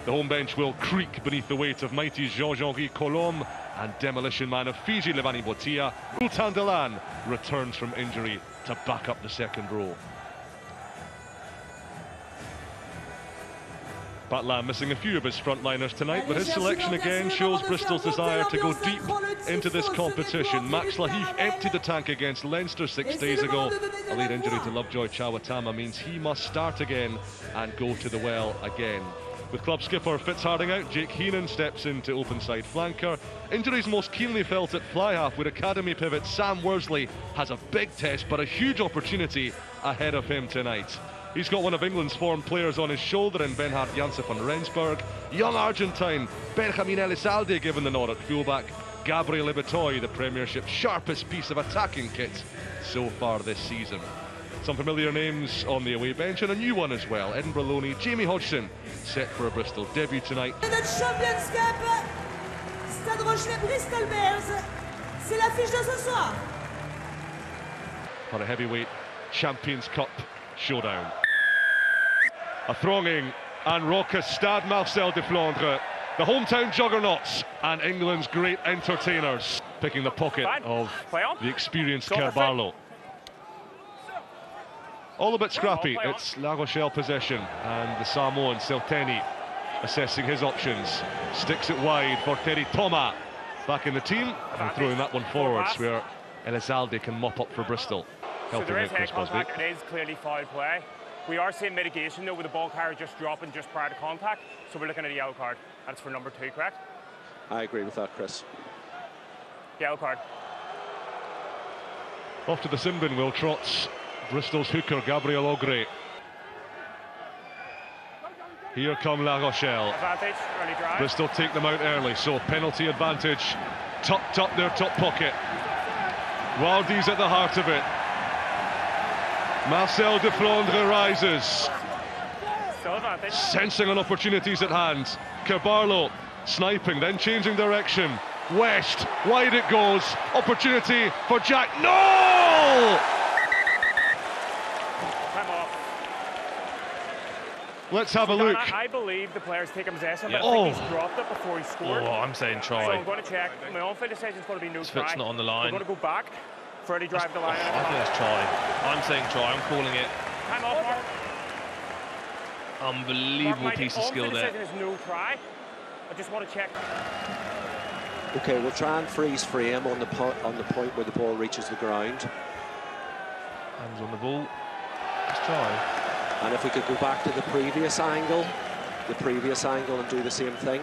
The home bench will creak beneath the weight of mighty Georges-Henri Colombe and demolition man of Fiji, Levani Botia. Sultan Delan returns from injury to back up the second row. Batlam missing a few of his frontliners tonight, but his selection again shows Bristol's desire to go deep into this competition. Max Lahiff emptied the tank against Leinster 6 days ago. A late injury to Lovejoy Chawatama means he must start again and go to the well again. With club skipper Fitzharding out, Jake Heenan steps into open side flanker. Injuries most keenly felt at fly half, where academy pivot Sam Worsley has a big test but a huge opportunity ahead of him tonight. He's got one of England's former players on his shoulder in Benhard Janse van Rensburg. Young Argentine Benjamin Elizalde given the nod at fullback. Gabriel Ibitoy, the Premiership's sharpest piece of attacking kit so far this season. Some familiar names on the away bench and a new one as well. Edinburgh loanee Jamie Hodgson set for a Bristol debut tonight. For a heavyweight Champions Cup showdown. A thronging and raucous Stade Marcel de Flandre, the hometown juggernauts and England's great entertainers, picking the pocket of the experienced Kerr-Barlow. All a bit scrappy. It's La Rochelle possession, and the Samoan Selteni assessing his options. Sticks it wide for Terry Thomas, back in the team, and throwing that one forwards where Elizalde can mop up for Bristol. So there is head contact, it is clearly foul play. We are seeing mitigation though with the ball carrier just dropping just prior to contact, so we're looking at a yellow card. That's for number 2, correct? I agree with that, Chris. Yellow card. Off to the sin bin will trot Bristol's hooker Gabriel Ogre. Here come La Rochelle. Advantage, early drive. Bristol take them out early, so penalty advantage tucked up their top pocket. Wardy's at the heart of it. Marcel de Flandre rises, sensing an opportunities at hand. Kerr-Barlow sniping, then changing direction. West, wide it goes. Opportunity for Jack. No! Let's have a look. I believe the player's taken possession, but I think he's dropped it before he scored. Oh, I'm saying try. So I'm going to check. My on-field decision is going to be no try. Foot's not on the line. We're going to go back. Freddie drive the line. I think that's try. I'm saying try. I'm calling it. Time off, Mark. Unbelievable Mark, piece of skill there. decision is no try. I just want to check. Okay, we'll try and freeze frame on the point where the ball reaches the ground. Hands on the ball. Let's try. And if we could go back to the previous angle and do the same thing.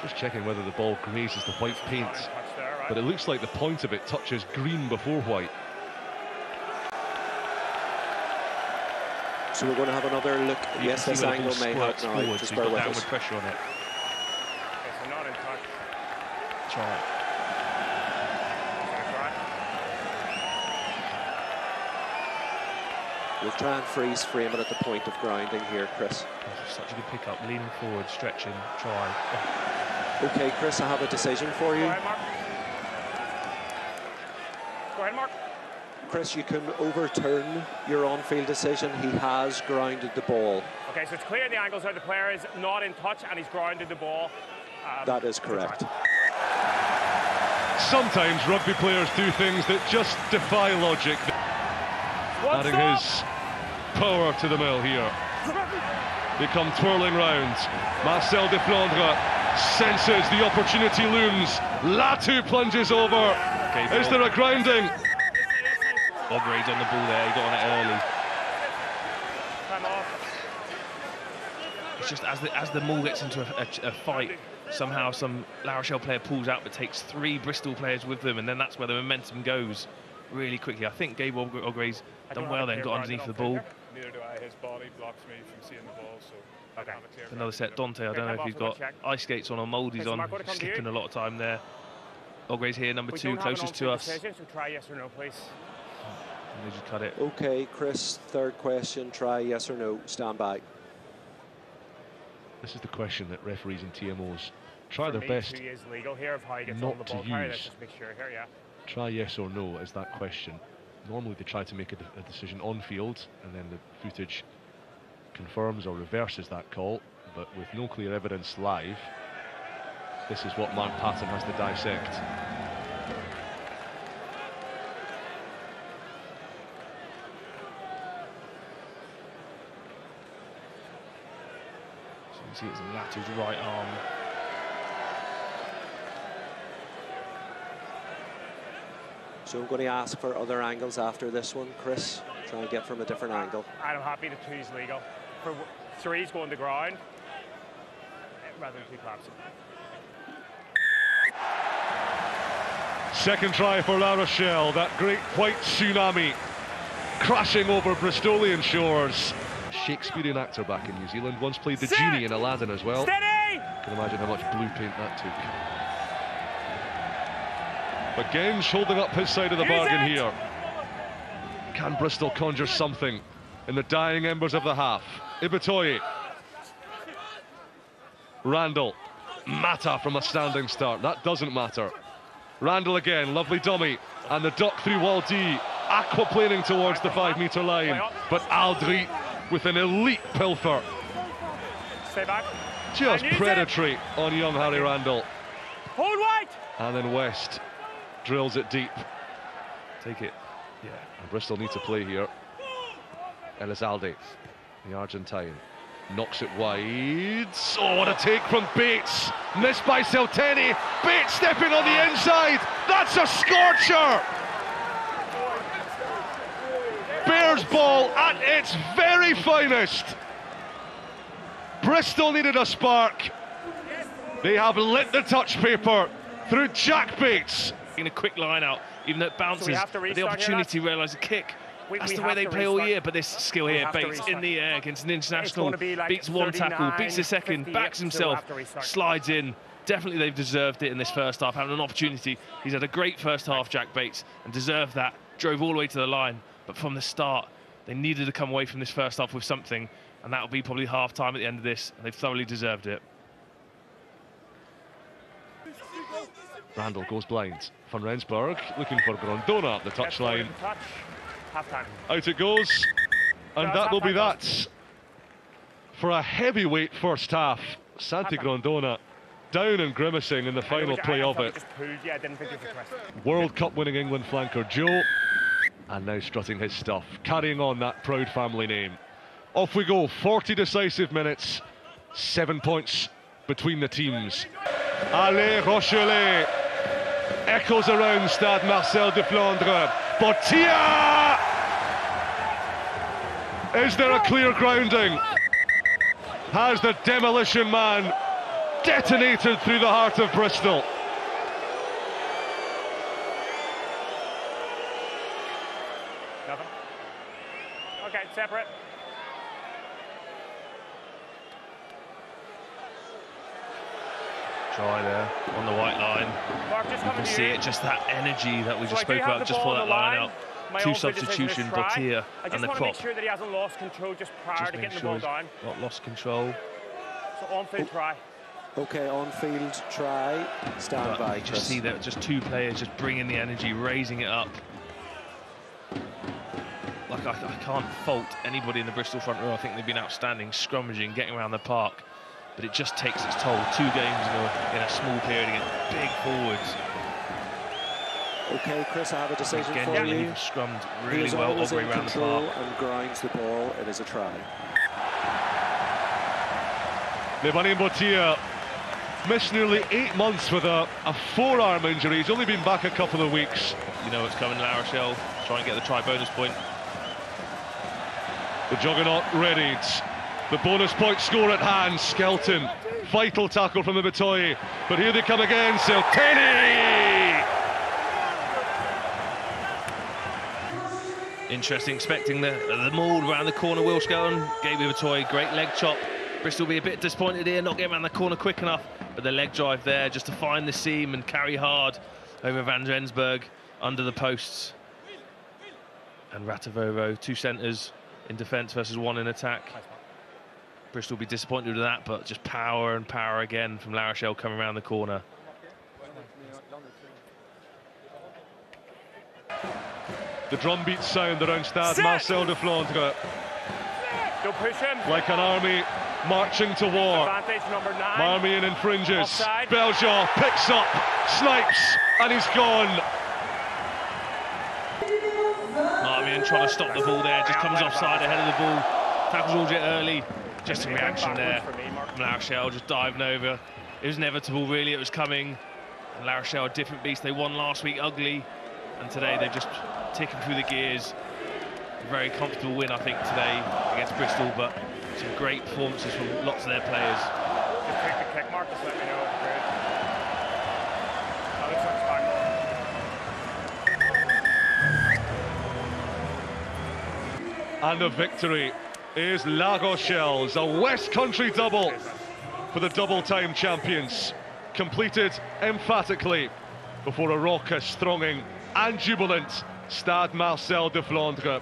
Just checking whether the ball grazes the white paint, but it looks like the point of it touches green before white. So we're going to have another look. Yes, this angle may help now. Forward, Just so bear you've with got us. downward pressure on it. Okay, so not in touch. Try. We'll try and freeze frame it at the point of grounding here, Chris. Such a good pickup, leaning forward, stretching, try. Okay, Chris, I have a decision for you. Go ahead, Mark. Go ahead, Mark. Chris, you can overturn your on-field decision. He has grounded the ball. Okay, so it's clear the angles are the player is not in touch and he's grounded the ball. That is correct. Sometimes rugby players do things that just defy logic. Adding his power to the mill here. They come twirling round. Marcel de Flandre senses the opportunity looms. Latu plunges over. Is there a grounding? Ogre's on the ball there, he got on it early. Time off. It's just as the maul gets into a fight, somehow some La Rochelle player pulls out but takes 3 Bristol players with them, and then that's where the momentum goes really quickly. I think Gabe Ogre's done well then, got underneath the ball. Neither do I. His body blocks me from seeing the ball, so okay. Another set. Dante, I don't know if he's got ice skates on or mouldies on, skipping a lot of time there. Ogre's here, number 2, closest to us. Decision, so try yes or no, please. They just cut it. Okay, Chris, third question, try yes or no, stand by. This is the question that referees and TMOs try their best legal here of how he gets not on the to ball. use. Let's just make sure here, yeah. Try yes or no is that question. Normally they try to make a decision on field, and then the footage confirms or reverses that call. but with no clear evidence live, this is what Mark Patton has to dissect. So you can see it's Latu's right arm. So I'm going to ask for other angles after this one, Chris. Try and get from a different angle. I'm happy that 2's legal. For 3's going to ground rather than 2 collapsing. Second try for La Rochelle, that great white tsunami crashing over Bristolian shores. Shakespearean actor back in New Zealand, once played the genie in Aladdin as well. Steady! Can imagine how much blue paint that took. But Genge holding up his side of the bargain here. Can Bristol conjure something in the dying embers of the half? Ibitoye. Randall. Mata from a standing start. That doesn't matter. Randall again, lovely dummy. And the duck through wall D. Aquaplaning towards the 5-metre line. But Aldry with an elite pilfer. Stay back. Just predatory on young Harry Randall. Hold wide! And then West drills it deep. Take it. Yeah. And Bristol need to play here. Elizalde, the Argentine, knocks it wide. Oh, what a take from Bates. Missed by Selteni. Bates stepping on the inside. That's a scorcher. Bears ball at its very finest. Bristol needed a spark. They have lit the touch paper through Jack Bates. In a quick line out, even though it bounces, the opportunity to realise a kick. That's the way they play all year, but this skill here, Bates in the air against an international, beats one tackle, beats the second, backs himself, slides in. Definitely they've deserved it in this first half, having an opportunity. He's had a great first half, Jack Bates, and deserved that. Drove all the way to the line, but from the start, they needed to come away from this first half with something, and that'll be probably half-time at the end of this, and they've thoroughly deserved it. Randall goes blind. Van Rensburg looking for Grondona at the touchline. Out it goes, and that will be that for a heavyweight first half. Santi Grondona down and grimacing in the final play of it. World Cup winning England flanker Joe, and now strutting his stuff, carrying on that proud family name. Off we go, 40 decisive minutes, 7 points between the teams. Allez, Rochelet! Echoes around Stade Marcel de Flandre. Bottia! Is there a clear grounding? Has the demolition man detonated through the heart of Bristol? Nothing. Okay, separate. Try there on the white line. Mark, you can see it, just that energy that we just spoke about just for that line out. Two substitution, Bottia and the crop. I just want to make sure that he hasn't lost control just prior to getting the ball down. Not lost control. So on-field try. Okay, on-field try. Stand by. You just see that, just two players just bringing the energy, raising it up. Like I can't fault anybody in the Bristol front row. I think they've been outstanding, scrummaging, getting around the park. But it just takes its toll. 2 games in a small period against big forwards. Okay, Chris, I have a decision Again, for you. Scrummed really well all the way around the park. And grinds the ball. It is a try. Levani Bottia missed nearly 8 months with a forearm injury. He's only been back a couple of weeks. You know what's coming, La Rochelle. Try and get the try bonus point. The juggernaut readied. The bonus point score at hand. Skelton, vital tackle from Ibitoye, but here they come again. Selteni! Interesting, expecting the maul around the corner. Will Skelton gave Ibitoye great leg chop. Bristol will be a bit disappointed here, not getting around the corner quick enough, but the leg drive there just to find the seam and carry hard over Van Rensburg under the posts. And Ratavovo, 2 centres in defence versus 1 in attack. Bristol will be disappointed with that, but just power and power again from La Rochelle coming around the corner. The drum beats sound around Stade Marcel de Flandre. Don't push him. Like an army marching to war. Advantage number 9. Marmion infringes. Offside. Belgian picks up, snipes, and he's gone. Marmion trying to stop the ball there, just comes offside ahead of the ball. Tackles Algier early. Just a reaction there from La Rochelle, just diving over. It was inevitable, really, it was coming. And La Rochelle, a different beast. They won last week ugly, and today they're just ticking through the gears. A very comfortable win, I think, today against Bristol, but some great performances from lots of their players. Just take the kick mark, just let me know. Great. Alex looks back. And the victory is La Rochelle's, a West Country double for the double-time champions, completed emphatically before a raucous, thronging and jubilant Stade Marcel de Flandre.